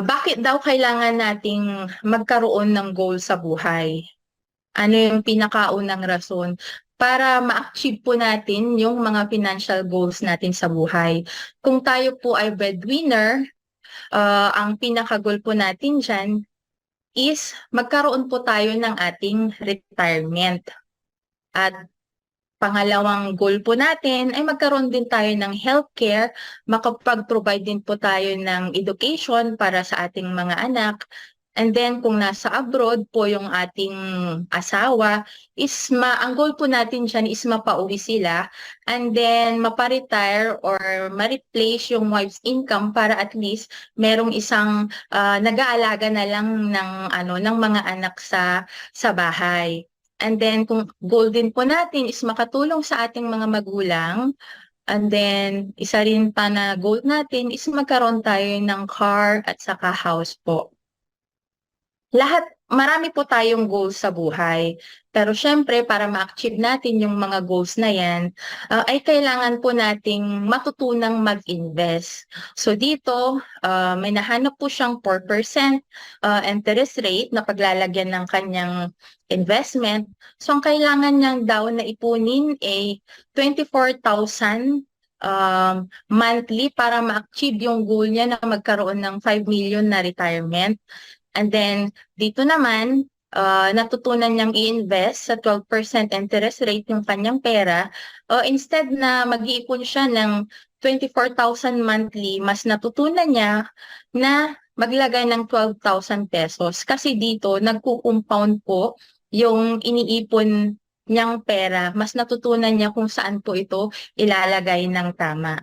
Bakit daw kailangan nating magkaroon ng goal sa buhay? Ano yung pinakaunang rason para ma-achieve po natin yung mga financial goals natin sa buhay? Kung tayo po ay breadwinner, ang pinaka-goal po natin dyan is magkaroon po tayo ng ating retirement. At pangalawang goal po natin ay magkaroon din tayo ng healthcare, makapag-provide din po tayo ng education para sa ating mga anak. And then kung nasa abroad po yung ating asawa, ang goal po natin dyan is mapauwi sila and then mapa-retire or ma-replace yung wife's income para at least merong isang nag-aalaga na lang ng mga anak sa bahay. And then kung goal din po natin is makatulong sa ating mga magulang, and then isa rin pa na goal natin is magkaroon tayo ng car at saka house po. Marami po tayong goals sa buhay. Pero syempre, para ma-achieve natin yung mga goals na yan, ay kailangan po nating matutunang mag-invest. So dito, may nahanap po siyang 4% interest rate na paglalagyan ng kanyang investment. So ang kailangan niyang daw na ipunin ay 24,000 monthly para ma-achieve yung goal niya na magkaroon ng 5 million na retirement. And then, dito naman, natutunan niyang i-invest sa 12% interest rate yung kanyang pera. Instead na mag-iipon siya ng 24,000 monthly, mas natutunan niya na maglagay ng 12,000 pesos. Kasi dito, nagko-compound po yung iniipon niyang pera. Mas natutunan niya kung saan po ito ilalagay ng tama.